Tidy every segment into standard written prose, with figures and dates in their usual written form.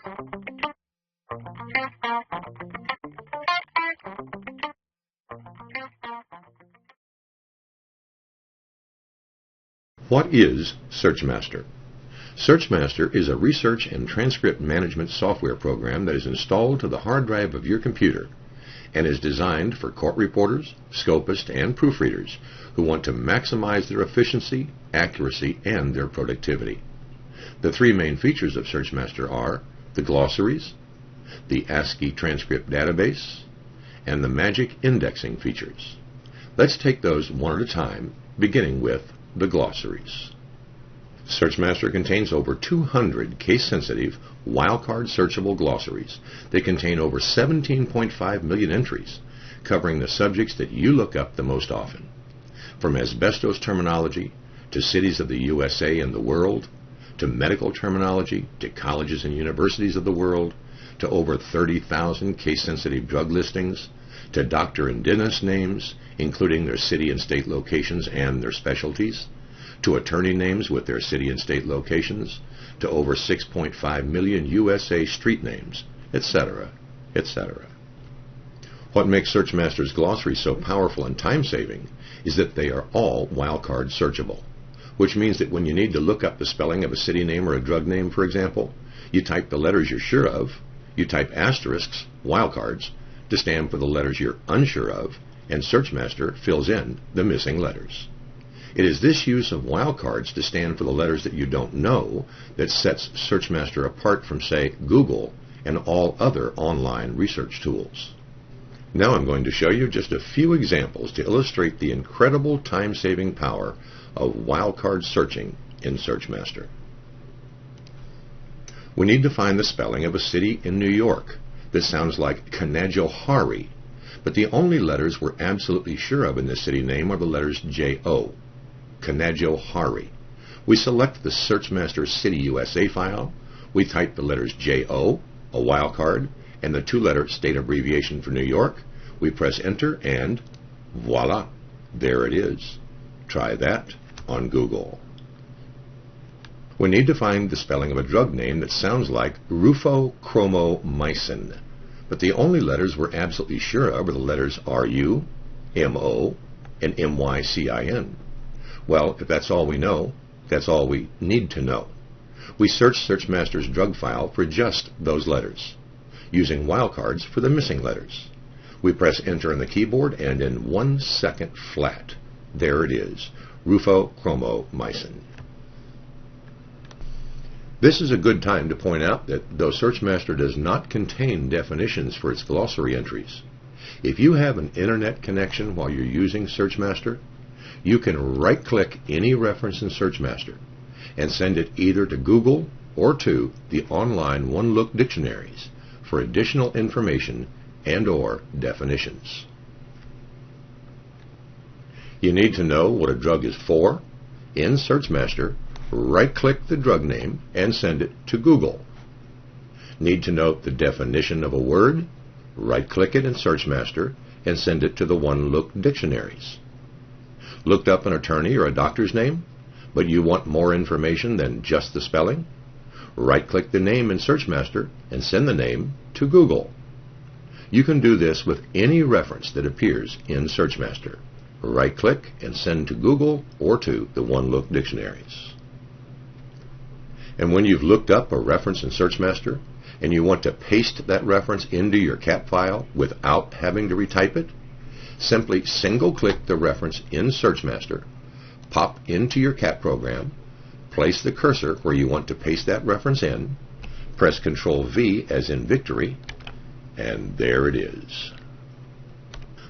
What is SearchMaster? SearchMaster is a research and transcript management software program that is installed to the hard drive of your computer and is designed for court reporters, scopists, and proofreaders who want to maximize their efficiency, accuracy, and their productivity. The three main features of SearchMaster are the glossaries, the ASCII transcript database, and the magic indexing features. Let's take those one at a time, beginning with the glossaries. SearchMaster contains over 200 case-sensitive, wildcard searchable glossaries that contain over 17.5 million entries, covering the subjects that you look up the most often. From asbestos terminology, to cities of the USA and the world, to medical terminology, to colleges and universities of the world, to over 30,000 case-sensitive drug listings, to doctor and dentist names, including their city and state locations and their specialties, to attorney names with their city and state locations, to over 6.5 million USA street names, etc., etc. What makes SearchMaster's glossaries so powerful and time-saving is that they are all wildcard searchable, which means that when you need to look up the spelling of a city name or a drug name, for example, you type the letters you're sure of, you type asterisks, wildcards, to stand for the letters you're unsure of, and SearchMaster fills in the missing letters. It is this use of wildcards to stand for the letters that you don't know that sets SearchMaster apart from, say, Google and all other online research tools. Now I'm going to show you just a few examples to illustrate the incredible time-saving power of wildcard searching in SearchMaster. We need to find the spelling of a city in New York that sounds like Canajoharie, but the only letters we're absolutely sure of in this city name are the letters J-O, Canajoharie. We select the SearchMaster City USA file, we type the letters J-O, a wildcard, and the two-letter state abbreviation for New York, we press enter, and voila, there it is. Try that on Google. We need to find the spelling of a drug name that sounds like rufochromomycin, but the only letters we're absolutely sure of are the letters R-U, M-O, and M-Y-C-I-N. Well, if that's all we know, that's all we need to know. We search SearchMaster's drug file for just those letters, using wildcards for the missing letters. We press enter on the keyboard, and in 1 second flat, there it is, rufochromomycin. This is a good time to point out that though SearchMaster does not contain definitions for its glossary entries, if you have an internet connection while you're using SearchMaster, you can right-click any reference in SearchMaster and send it either to Google or to the online one-look dictionaries for additional information and/or definitions. You need to know what a drug is for? In SearchMaster, right-click the drug name and send it to Google. Need to note the definition of a word? Right-click it in SearchMaster and send it to the one-look dictionaries. Looked up an attorney or a doctor's name, but you want more information than just the spelling? Right-click the name in SearchMaster and send the name to Google. You can do this with any reference that appears in SearchMaster. Right-click and send to Google or to the one-look dictionaries. And when you've looked up a reference in SearchMaster and you want to paste that reference into your CAT file without having to retype it, simply single-click the reference in SearchMaster, pop into your CAT program, place the cursor where you want to paste that reference in, press Ctrl-V as in victory, and there it is.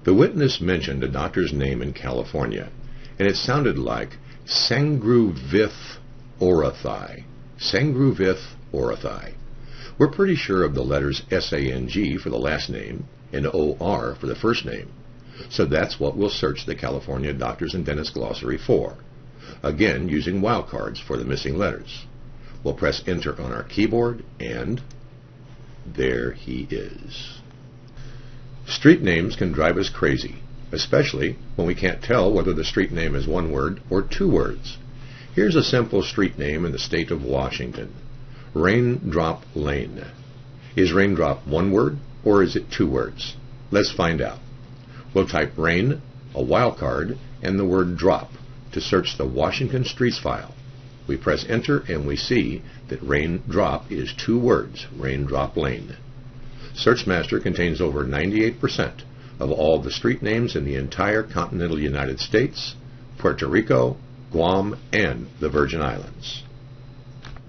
The witness mentioned a doctor's name in California, and it sounded like Sangruvith Orathai. Sangruvith Orathai. We're pretty sure of the letters S-A-N-G for the last name and O-R for the first name, so that's what we'll search the California Doctors and Dentists Glossary for, again using wildcards for the missing letters. We'll press enter on our keyboard, and there he is. Street names can drive us crazy, especially when we can't tell whether the street name is one word or two words. Here's a simple street name in the state of Washington. Raindrop lane. Is raindrop one word or is it two words? Let's find out. We'll type rain, a wildcard, and the word drop to search the Washington Streets file. We press enter and we see that raindrop is two words, raindrop lane. SearchMaster contains over 98% of all the street names in the entire continental United States, Puerto Rico, Guam, and the Virgin Islands.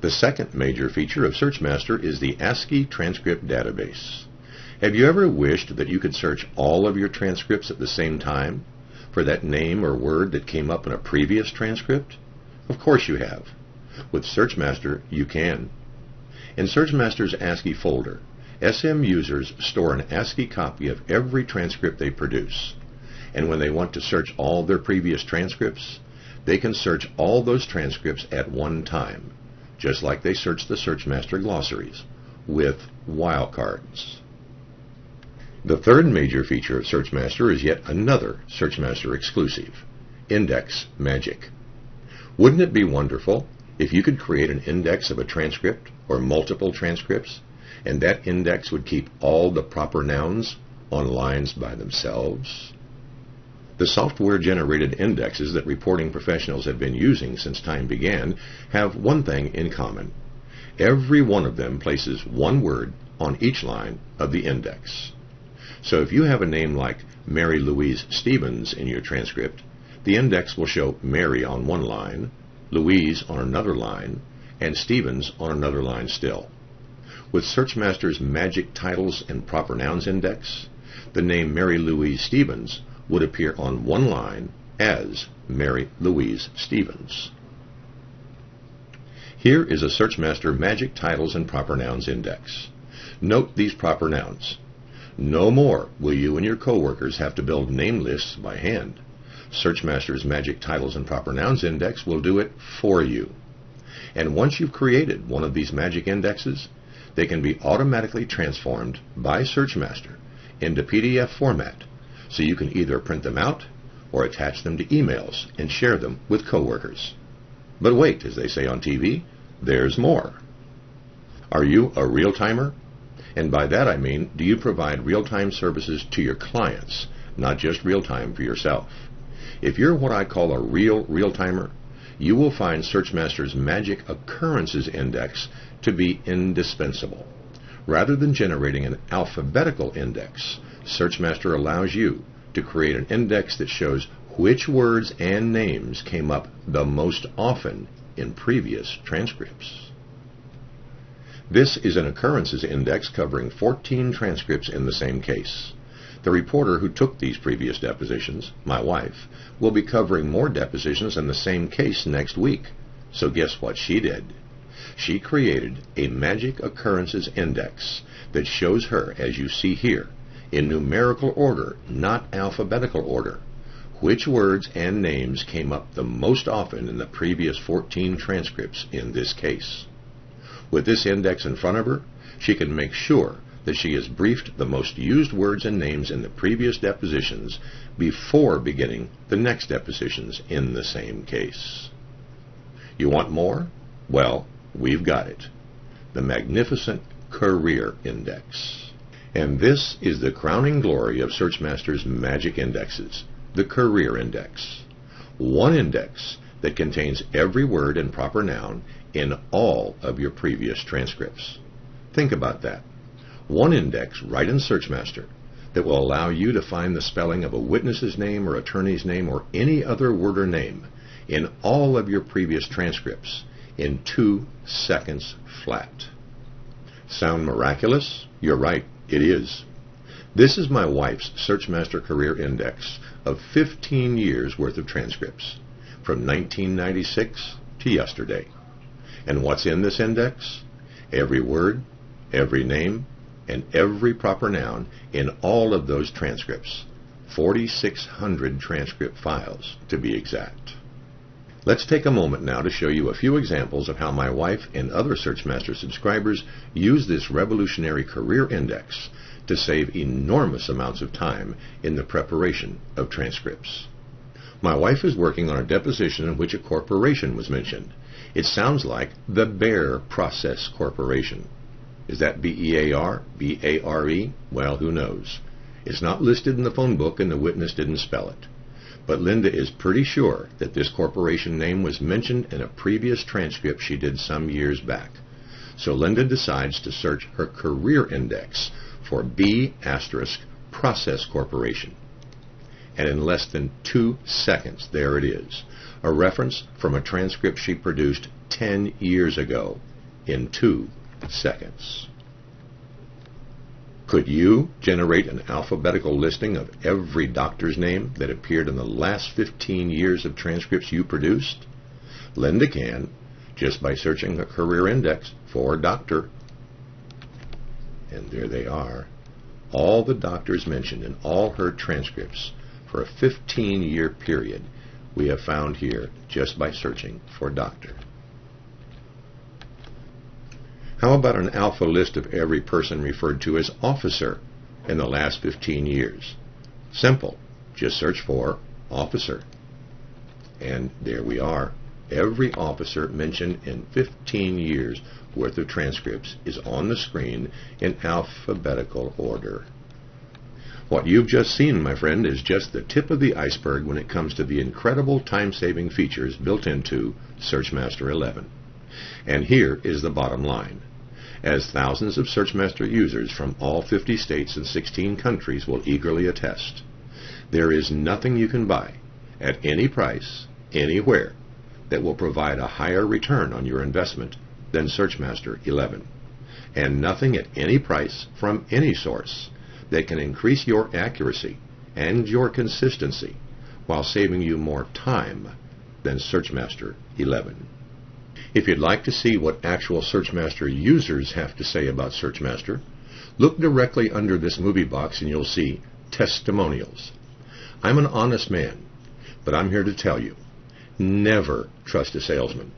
The second major feature of SearchMaster is the ASCII transcript database. Have you ever wished that you could search all of your transcripts at the same time for that name or word that came up in a previous transcript? Of course you have. With SearchMaster, you can. In SearchMaster's ASCII folder, SM users store an ASCII copy of every transcript they produce. And when they want to search all their previous transcripts, they can search all those transcripts at one time, just like they search the SearchMaster glossaries, with wildcards. The third major feature of SearchMaster is yet another SearchMaster exclusive, Index Magic. Wouldn't it be wonderful if you could create an index of a transcript or multiple transcripts, and that index would keep all the proper nouns on lines by themselves? The software-generated indexes that reporting professionals have been using since time began have one thing in common. Every one of them places one word on each line of the index. So if you have a name like Mary Louise Stevens in your transcript, the index will show Mary on one line, Louise on another line, and Stevens on another line still. With SearchMaster's Magic Titles and Proper Nouns Index, the name Mary Louise Stevens would appear on one line as Mary Louise Stevens. Here is a SearchMaster Magic Titles and Proper Nouns Index. Note these proper nouns. No more will you and your coworkers have to build name lists by hand. SearchMaster's Magic Titles and Proper Nouns Index will do it for you. And once you've created one of these magic indexes, they can be automatically transformed by SearchMaster into PDF format, so you can either print them out or attach them to emails and share them with coworkers. But wait, as they say on TV, there's more. Are you a real-timer? And by that I mean, do you provide real-time services to your clients, not just real-time for yourself? If you're what I call a real-timer, you will find SearchMaster's Magic Occurrences Index to be indispensable. Rather than generating an alphabetical index, SearchMaster allows you to create an index that shows which words and names came up the most often in previous transcripts. This is an occurrences index covering 14 transcripts in the same case. The reporter who took these previous depositions, my wife, will be covering more depositions in the same case next week. So guess what she did? She created a Magic Occurrences Index that shows her, as you see here, in numerical order, not alphabetical order, which words and names came up the most often in the previous 14 transcripts in this case. With this index in front of her, she can make sure that she has briefed the most used words and names in the previous depositions before beginning the next depositions in the same case. You want more? Well, we've got it. The magnificent Career Index. And this is the crowning glory of SearchMaster's magic indexes, the Career Index. One index that contains every word and proper noun in all of your previous transcripts. Think about that. One index right in SearchMaster that will allow you to find the spelling of a witness's name or attorney's name or any other word or name in all of your previous transcripts in 2 seconds flat. Sound miraculous? You're right, it is. This is my wife's SearchMaster Career Index of 15 years worth of transcripts, from 1996 to yesterday. And what's in this index? Every word, every name, and every proper noun in all of those transcripts. 4,600 transcript files, to be exact. Let's take a moment now to show you a few examples of how my wife and other SearchMaster subscribers use this revolutionary career index to save enormous amounts of time in the preparation of transcripts. My wife is working on a deposition in which a corporation was mentioned. It sounds like the Bear Process Corporation. Is that B-E-A-R? B-A-R-E? Well, who knows? It's not listed in the phone book and the witness didn't spell it. But Linda is pretty sure that this corporation name was mentioned in a previous transcript she did some years back. So Linda decides to search her career index for B** Process Corporation. And in less than 2 seconds, there it is, a reference from a transcript she produced 10 years ago in 2 seconds. Could you generate an alphabetical listing of every doctor's name that appeared in the last 15 years of transcripts you produced? Linda can, just by searching the career index for doctor. And there they are, all the doctors mentioned in all her transcripts for a 15-year period we have found here just by searching for doctor. How about an alpha list of every person referred to as officer in the last 15 years? Simple. Just search for officer. And there we are. Every officer mentioned in 15 years worth of transcripts is on the screen in alphabetical order. What you've just seen, my friend, is just the tip of the iceberg when it comes to the incredible time-saving features built into SearchMaster 11. And here is the bottom line. As thousands of SearchMaster users from all 50 states and 16 countries will eagerly attest, there is nothing you can buy at any price, anywhere, that will provide a higher return on your investment than SearchMaster 11. And nothing at any price from any source that can increase your accuracy and your consistency while saving you more time than SearchMaster 11. If you'd like to see what actual SearchMaster users have to say about SearchMaster, look directly under this movie box and you'll see testimonials. I'm an honest man, but I'm here to tell you, never trust a salesman.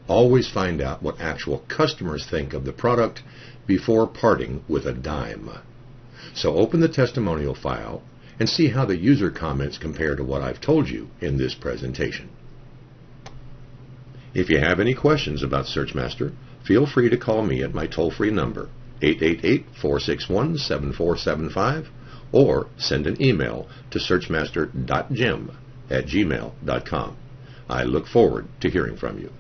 Always find out what actual customers think of the product before parting with a dime. So open the testimonial file and see how the user comments compare to what I've told you in this presentation. If you have any questions about SearchMaster, feel free to call me at my toll-free number, 888-461-7475, or send an email to searchmaster.gem@gmail.com. I look forward to hearing from you.